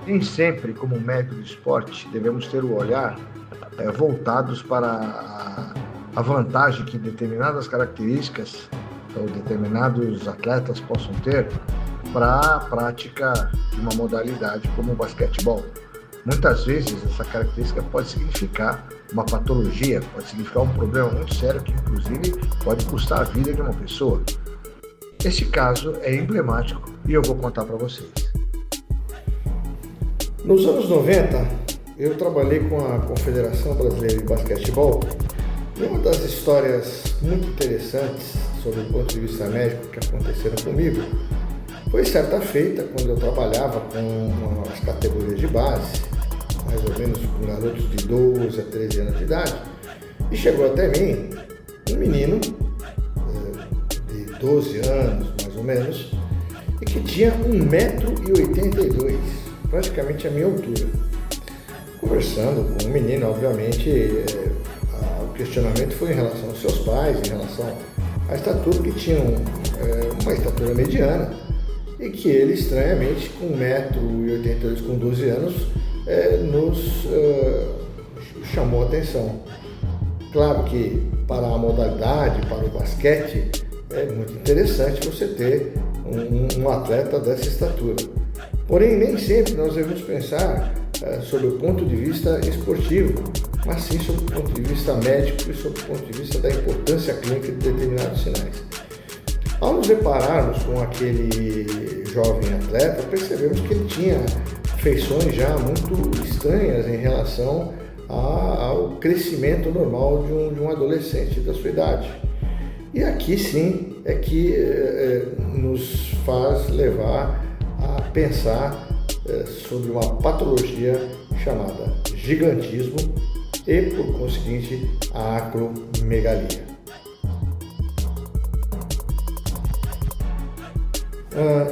Nem sempre, como médico de esporte, devemos ter o olhar voltados para a vantagem que determinadas características ou determinados atletas possam ter para a prática de uma modalidade como o basquetebol. Muitas vezes essa característica pode significar uma patologia, pode significar um problema muito sério que inclusive pode custar a vida de uma pessoa. Este caso é emblemático e eu vou contar para vocês. Nos anos 90, eu trabalhei com a Confederação Brasileira de Basquetebol e uma das histórias muito interessantes sobre o ponto de vista médico que aconteceram comigo foi certa feita, quando eu trabalhava com as categorias de base, mais ou menos com garotos de 12 a 13 anos de idade, e chegou até mim um menino de 12 anos, mais ou menos, e que tinha 1,82 m, praticamente a minha altura. Conversando com o menino, obviamente, o questionamento foi em relação aos seus pais, em relação à estatura, que tinham uma estatura mediana, e que ele, estranhamente, com 1,82 m, com 12 anos, nos chamou a atenção. Claro que para a modalidade, para o basquete, é muito interessante você ter um atleta dessa estatura. Porém, nem sempre nós devemos pensar sobre o ponto de vista esportivo, mas sim sobre o ponto de vista médico e sobre o ponto de vista da importância clínica de determinados sinais. Ao nos depararmos com aquele jovem atleta, percebemos que ele tinha feições já muito estranhas em relação ao crescimento normal de um adolescente da sua idade. E aqui sim é que nos faz levar a pensar sobre uma patologia chamada gigantismo e, por conseguinte, a acromegalia.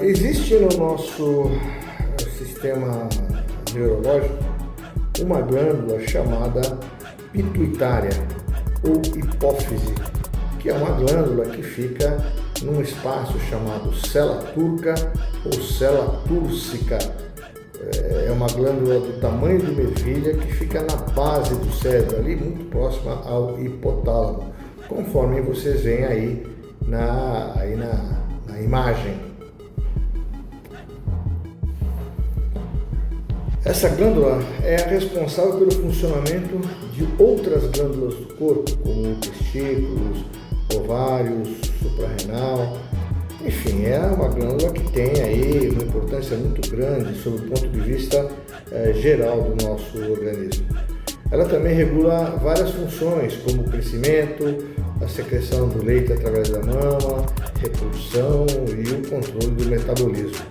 Existe no nosso sistema neurológico uma glândula chamada pituitária ou hipófise, que é uma glândula que fica num espaço chamado cela turca ou cela túrcica. É uma glândula do tamanho de uma ervilha que fica na base do cérebro, ali muito próxima ao hipotálamo, conforme vocês veem aí na imagem. Essa glândula é a responsável pelo funcionamento de outras glândulas do corpo, como testículos, ovários, suprarrenal. Enfim, é uma glândula que tem aí uma importância muito grande sob o ponto de vista geral do nosso organismo. Ela também regula várias funções, como o crescimento, a secreção do leite através da mama, reprodução e o controle do metabolismo.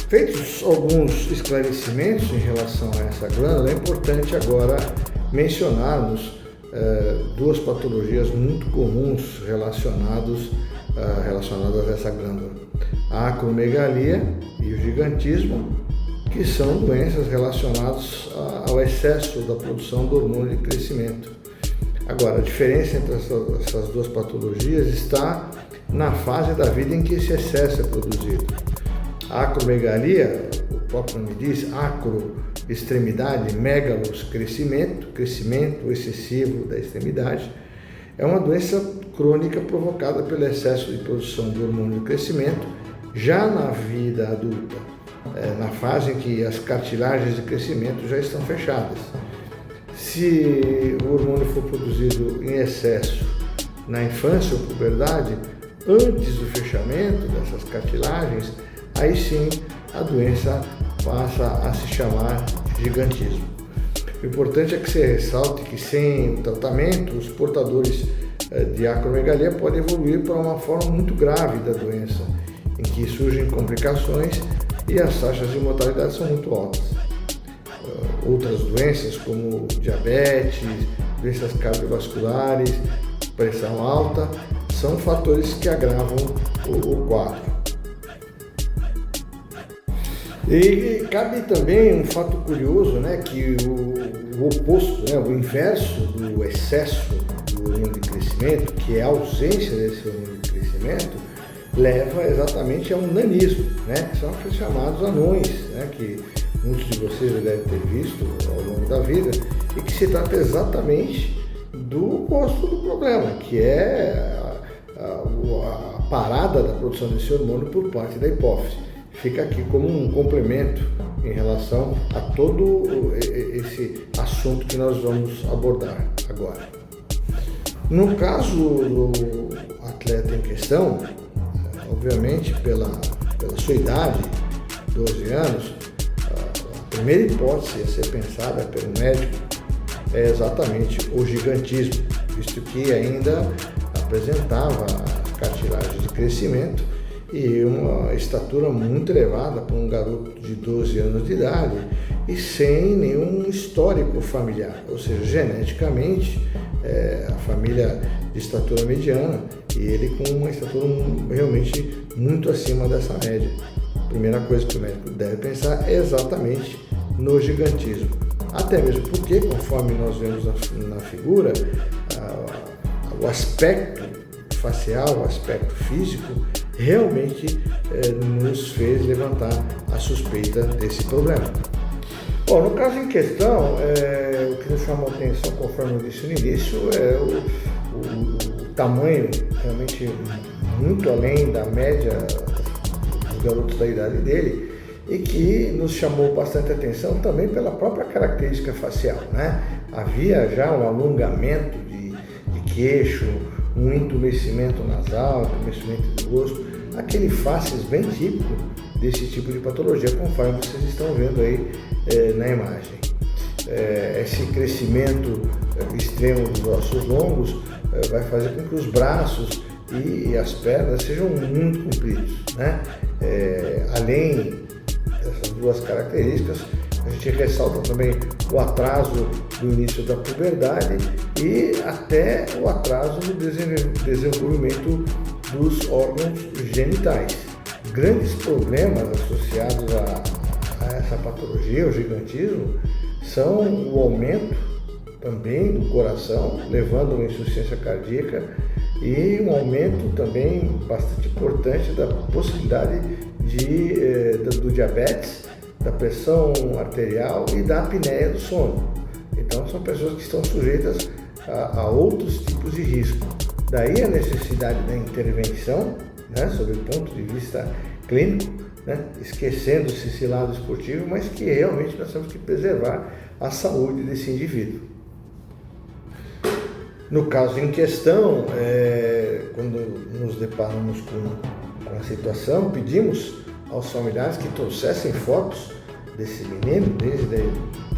Feitos alguns esclarecimentos em relação a essa glândula, é importante agora mencionarmos duas patologias muito comuns relacionadas a essa glândula: a acromegalia e o gigantismo, que são doenças relacionadas ao excesso da produção do hormônio de crescimento. Agora, a diferença entre essas duas patologias está na fase da vida em que esse excesso é produzido. A acromegalia, o próprio nome diz, acro, extremidade, megalos, crescimento excessivo da extremidade, é uma doença crônica provocada pelo excesso de produção do hormônio de crescimento já na vida adulta, na fase em que as cartilagens de crescimento já estão fechadas. Se o hormônio for produzido em excesso na infância ou puberdade, antes do fechamento dessas cartilagens, aí sim a doença passa a se chamar gigantismo. O importante é que se ressalte que sem o tratamento, os portadores de acromegalia podem evoluir para uma forma muito grave da doença, em que surgem complicações e as taxas de mortalidade são muito altas. Outras doenças como diabetes, doenças cardiovasculares, pressão alta, são fatores que agravam o quadro. E cabe também um fato curioso, que o oposto, o inverso do excesso do hormônio de crescimento, que é a ausência desse hormônio de crescimento, leva exatamente a um nanismo, né? Que são os chamados anões, né? Que muitos de vocês já devem ter visto ao longo da vida, e que se trata exatamente do custo do problema, que é a parada da produção desse hormônio por parte da hipófise. Fica aqui como um complemento em relação a todo esse assunto que nós vamos abordar agora. No caso do atleta em questão, obviamente pela sua idade, 12 anos, a primeira hipótese a ser pensada pelo médico é exatamente o gigantismo, visto que ainda apresentava cartilagem de crescimento e uma estatura muito elevada para um garoto de 12 anos de idade e sem nenhum histórico familiar, ou seja, geneticamente a família de estatura mediana e ele com uma estatura realmente muito acima dessa média. A primeira coisa que o médico deve pensar é exatamente no gigantismo, até mesmo porque, conforme nós vemos na figura, o aspecto facial, o aspecto físico realmente nos fez levantar a suspeita desse problema. Bom, no caso em questão, o que nos chamou a atenção, conforme eu disse no início, é o tamanho realmente muito além da média dos garotos da idade dele e que nos chamou bastante atenção também pela própria característica facial, né? Havia já um alongamento de queixo, um entumecimento nasal, entumecimento do rosto, aquele faces bem típico desse tipo de patologia, conforme vocês estão vendo aí na imagem. Esse crescimento extremo dos ossos longos vai fazer com que os braços e as pernas sejam muito compridos, né? Além dessas duas características, a gente ressalta também o atraso do início da puberdade e até o atraso no desenvolvimento dos órgãos genitais. Grandes problemas associados a essa patologia, o gigantismo, são o aumento também do coração, levando a uma insuficiência cardíaca e um aumento também bastante importante da possibilidade do diabetes, da pressão arterial e da apneia do sono. Então são pessoas que estão sujeitas a outros tipos de risco. Daí a necessidade da intervenção, né, sob o ponto de vista clínico, né, esquecendo-se esse lado esportivo, mas que realmente nós temos que preservar a saúde desse indivíduo. No caso em questão, quando nos deparamos com a situação, pedimos aos familiares que trouxessem fotos desse menino desde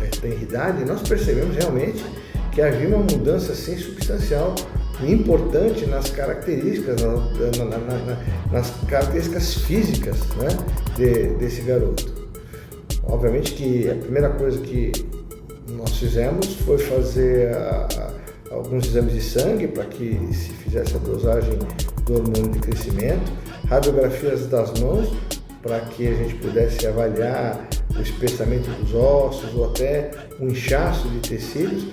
a tenridade, e nós percebemos realmente que havia uma mudança assim, substancial e importante nas características, nas características físicas, né, desse garoto. Obviamente que a primeira coisa que nós fizemos foi fazer alguns exames de sangue para que se fizesse a dosagem do hormônio de crescimento, radiografias das mãos para que a gente pudesse avaliar o espessamento dos ossos ou até um inchaço de tecidos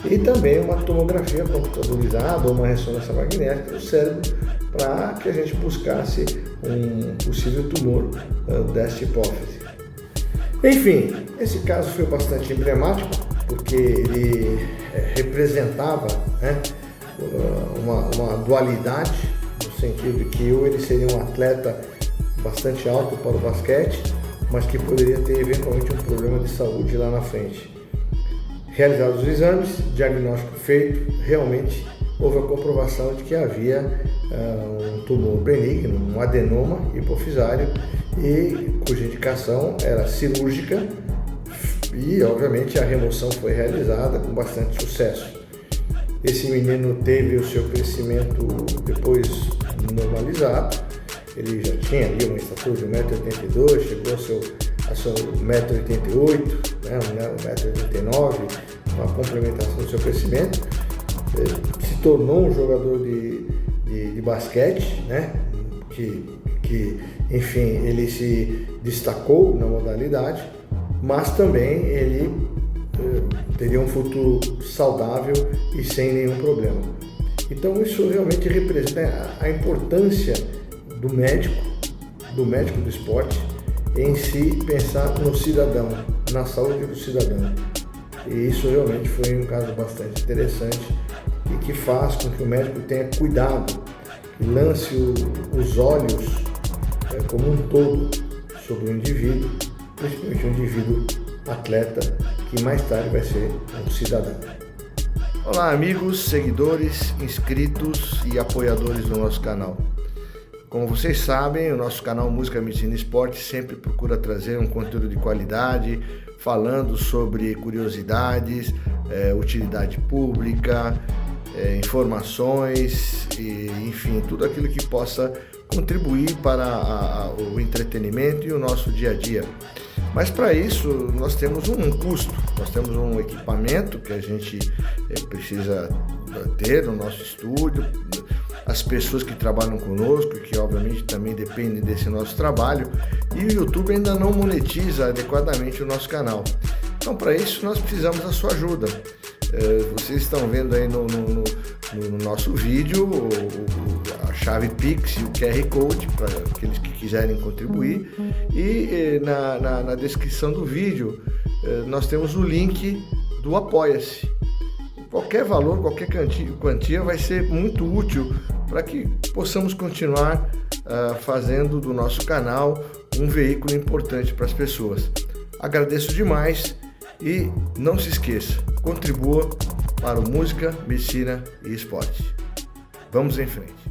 e também uma tomografia computadorizada ou uma ressonância magnética do cérebro para que a gente buscasse um possível tumor desta hipófise. Enfim, esse caso foi bastante emblemático porque ele representava, né, uma dualidade, no sentido de que ou ele seria um atleta bastante alto para o basquete, mas que poderia ter eventualmente um problema de saúde lá na frente. Realizados os exames, diagnóstico feito, realmente houve a comprovação de que havia um tumor benigno, um adenoma hipofisário, e cuja indicação era cirúrgica e, obviamente, a remoção foi realizada com bastante sucesso. Esse menino teve o seu crescimento depois normalizado, ele já tinha ali uma estatura de 1,82 m, chegou a seu 1,88 m, né, 1,89 m, uma complementação do seu crescimento, se tornou um jogador de basquete, né, que enfim, ele se destacou na modalidade, mas também ele teria um futuro saudável e sem nenhum problema. Então isso realmente representa a importância do médico do esporte, em si pensar no cidadão, na saúde do cidadão. E isso realmente foi um caso bastante interessante e que faz com que o médico tenha cuidado e lance os olhos como um todo sobre o indivíduo, principalmente o indivíduo atleta, que mais tarde vai ser um cidadão. Olá amigos, seguidores, inscritos e apoiadores do nosso canal. Como vocês sabem, o nosso canal Música, Medicina e Esporte sempre procura trazer um conteúdo de qualidade, falando sobre curiosidades, utilidade pública, informações, e, enfim, tudo aquilo que possa contribuir para o entretenimento e o nosso dia a dia. Mas para isso nós temos um custo, nós temos um equipamento que a gente precisa ter no nosso estúdio, as pessoas que trabalham conosco, que obviamente também dependem desse nosso trabalho, e o YouTube ainda não monetiza adequadamente o nosso canal. Então, para isso nós precisamos da sua ajuda. Vocês estão vendo aí no nosso vídeo a chave Pix e o QR Code para aqueles que quiserem contribuir, e na descrição do vídeo nós temos o link do Apoia-se. Qualquer valor, qualquer quantia vai ser muito útil para que possamos continuar fazendo do nosso canal um veículo importante para as pessoas. Agradeço demais e não se esqueça, contribua para o Música, Medicina e Esporte. Vamos em frente.